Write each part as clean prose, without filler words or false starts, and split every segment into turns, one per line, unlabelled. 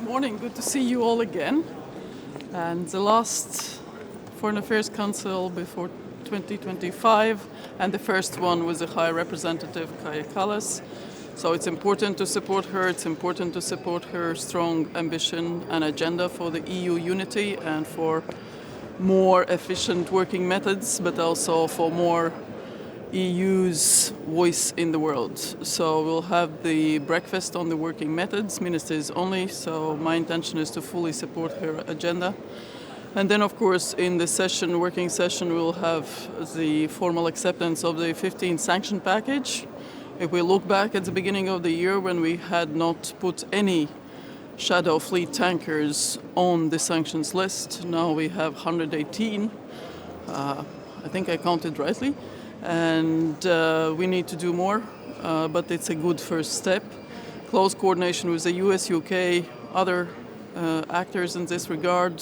morning. Good to see you all again. And the last Foreign Affairs Council before 2025, and the first one was the High Representative Kaja Kallas. So it's important to support her. It's important to support her strong ambition and agenda for the EU unity and for more efficient working methods, but also for more EU's voice in the world. So we'll have the breakfast on the working methods, ministers only, so my intention is to fully support her agenda. And then, of course, in the working session, we'll have the formal acceptance of the 15th sanction package. If we look back at the beginning of the year when we had not put any shadow fleet tankers on the sanctions list, now we have 118. I think I counted rightly. And we need to do more, but it's a good first step. Close coordination with the US, UK, other actors in this regard.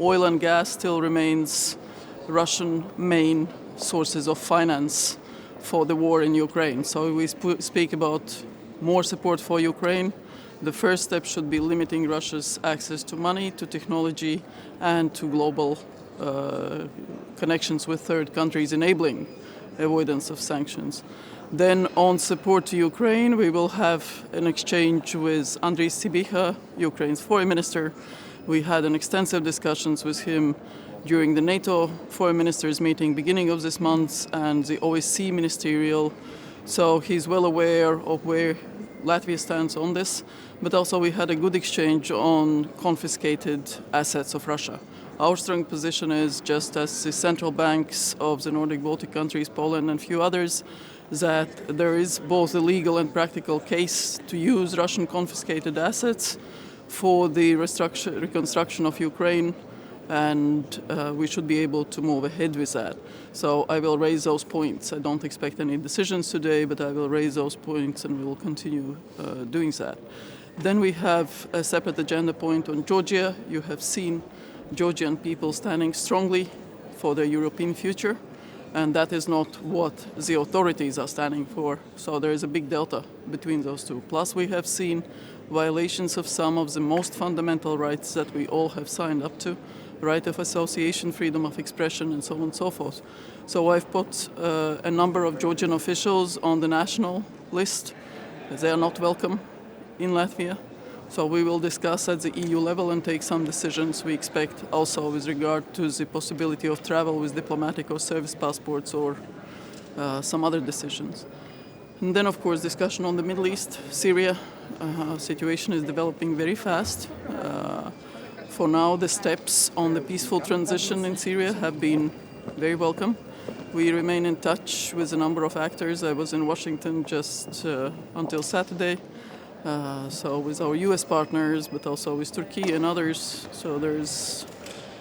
Oil and gas still remains Russian main sources of finance for the war in Ukraine. So we speak about more support for Ukraine. The first step should be limiting Russia's access to money, to technology, and to global connections with third countries, enabling avoidance of sanctions. Then on support to Ukraine, we will have an exchange with Andriy Sybiha, Ukraine's foreign minister. We had an extensive discussions with him during the NATO foreign ministers meeting beginning of this month and the OSCE ministerial. So he's well aware of where Latvia stands on this, but also we had a good exchange on confiscated assets of Russia. Our strong position is, just as the central banks of the Nordic Baltic countries, Poland and a few others, that there is both a legal and practical case to use Russian confiscated assets for the reconstruction of Ukraine, and we should be able to move ahead with that. So I will raise those points. I don't expect any decisions today, but I will raise those points and we will continue doing that. Then we have a separate agenda point on Georgia. You have seen Georgian people standing strongly for their European future, and that is not what the authorities are standing for. So there is a big delta between those two. Plus we have seen violations of some of the most fundamental rights that we all have signed up to, right of association, freedom of expression, and so on and so forth. So I've put a number of Georgian officials on the national list. They are not welcome in Latvia. So we will discuss at the EU level and take some decisions. We expect also with regard to the possibility of travel with diplomatic or service passports or some other decisions. And then, of course, discussion on the Middle East, Syria. Situation is developing very fast. For now, the steps on the peaceful transition in Syria have been very welcome. We remain in touch with a number of actors. I was in Washington just until Saturday. So with our US partners, but also with Turkey and others. So there's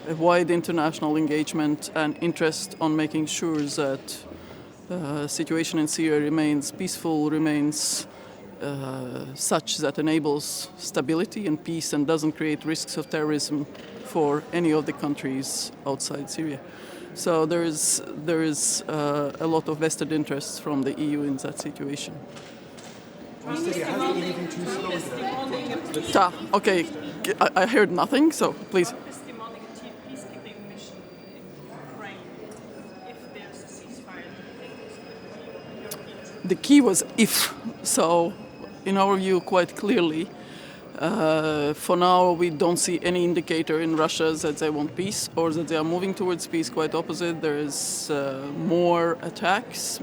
a wide international engagement and interest on making sure that the situation in Syria remains peaceful, remains such that enables stability and peace and doesn't create risks of terrorism for any of the countries outside Syria. So there is a lot of vested interests from the EU in that situation. Okay, I heard nothing, so please. The key was if. So, in our view, quite clearly, for now we don't see any indicator in Russia that they want peace or that they are moving towards peace. Quite opposite. There is more attacks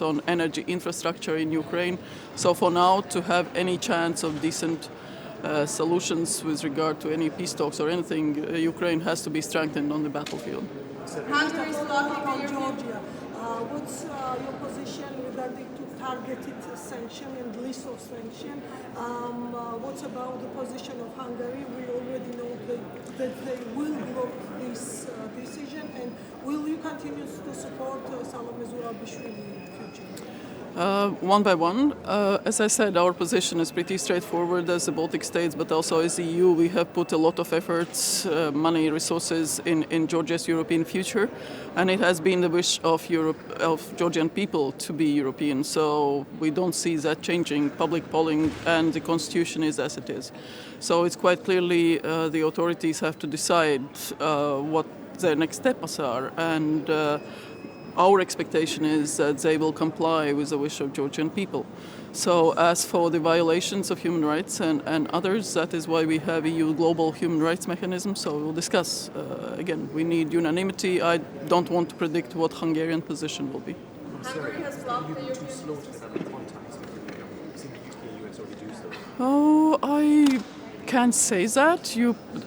on energy infrastructure in Ukraine. So for now, to have any chance of decent solutions with regard to any peace talks or anything, Ukraine has to be strengthened on the battlefield.
Hungary is talking on Georgia. What's your position regarding to targeted sanction and list of sanction? What's about the position of Hungary? We already know that they will block this decision, and will you continue to support Salome Zurabishvili in the future?
One by one. As I said, our position is pretty straightforward as the Baltic states, but also as the EU. We have put a lot of efforts, money, resources in Georgia's European future, and it has been the wish of Georgian people to be European. So we don't see that changing. Public polling and the constitution is as it is. So it's quite clearly the authorities have to decide what their next steps are, and our expectation is that they will comply with the wish of Georgian people. So as for the violations of human rights and others, that is why we have EU global human rights mechanism. So we'll discuss. Again, we need unanimity. I don't want to predict what Hungarian position will be.
Hungary has blocked the European
Oh, I can't say that.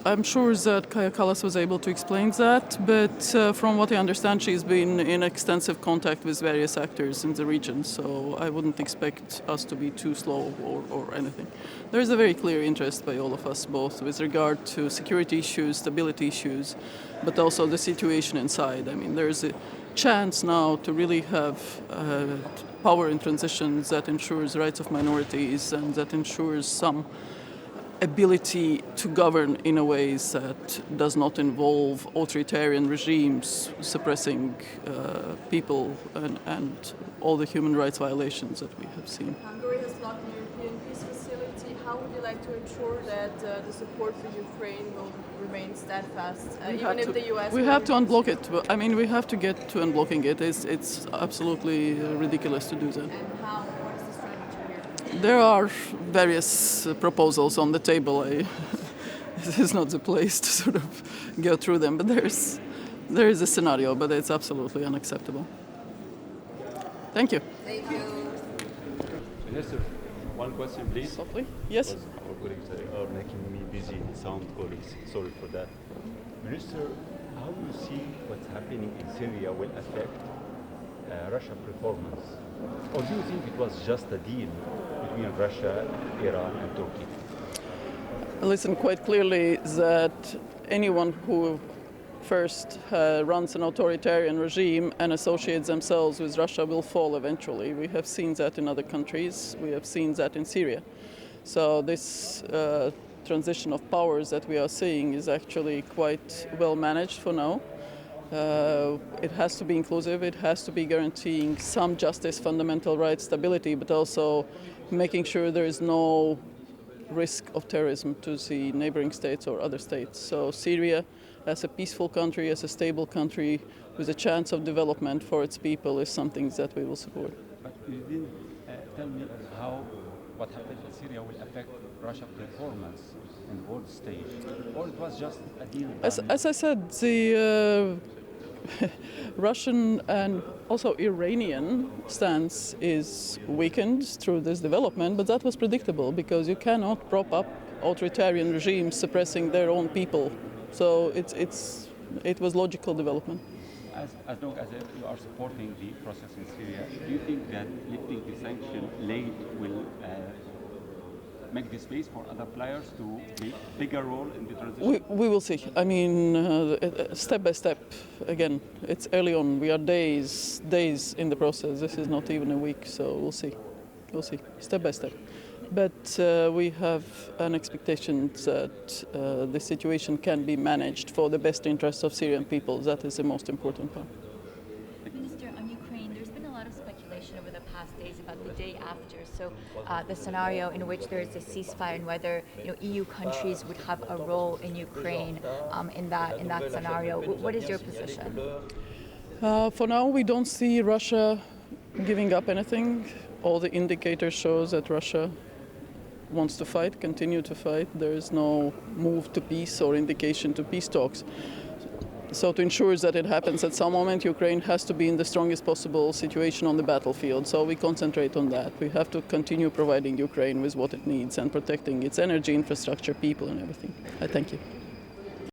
I'm sure that Kaja Kallas was able to explain that, but from what I understand, she's been in extensive contact with various actors in the region, so I wouldn't expect us to be too slow or anything. There is a very clear interest by all of us, both with regard to security issues, stability issues, but also the situation inside. I mean, there's a chance now to really have power in transitions that ensures rights of minorities and that ensures some ability to govern in a way that does not involve authoritarian regimes suppressing people and all the human rights violations that we have seen.
Hungary has blocked the European peace facility. How would you like to ensure that the support for Ukraine will remain steadfast, even if the US...
We have to unblock it. I mean, we have to get to unblocking it. It's absolutely ridiculous to do that.
And how? What is the strategy here?
There are various proposals on the table. This is not the place to sort of go through them, but there is a scenario, but it's absolutely unacceptable. Thank you.
Thank you.
Minister, one question, please.
Softly? Yes.
Because our colleagues are making me busy, sound colleagues. Sorry for that. Minister, how do you see what's happening in Syria will affect Russian performance? Or do you think it was just a deal between Russia, Iran, and Turkey?
Listen, quite clearly that anyone who first runs an authoritarian regime and associates themselves with Russia will fall eventually. We have seen that in other countries. We have seen that in Syria. So this transition of powers that we are seeing is actually quite well managed for now. It has to be inclusive, it has to be guaranteeing some justice, fundamental rights, stability, but also making sure there is no risk of terrorism to the neighboring states or other states. So Syria, as a peaceful country, as a stable country, with a chance of development for its people is something that we will support.
But you didn't tell me how what happened in Syria will affect Russia's performance in the world stage, or it was just a deal done?
As I said, the Russian and also Iranian stance is weakened through this development, but that was predictable because you cannot prop up authoritarian regimes suppressing their own people. So it was logical development.
As long as you are supporting the process in Syria, do you think that lifting the sanction late will make the space for other players to play a bigger role in the transition?
We will see. I mean, step by step. Again, it's early on. We are days in the process. This is not even a week, so we'll see. We'll see, step by step. But we have an expectation that the situation can be managed for the best interests of Syrian people. That is the most important part.
Minister, on Ukraine, there's been a lot of speculation over the past days about the day after. So the scenario in which there is a ceasefire and whether EU countries would have a role in Ukraine in that scenario. What is your position?
For now, we don't see Russia giving up anything. All the indicators show that Russia wants to fight, continue to fight. There is no move to peace or indication to peace talks. So to ensure that it happens at some moment, Ukraine has to be in the strongest possible situation on the battlefield. So we concentrate on that. We have to continue providing Ukraine with what it needs and protecting its energy infrastructure, people and everything. I thank you.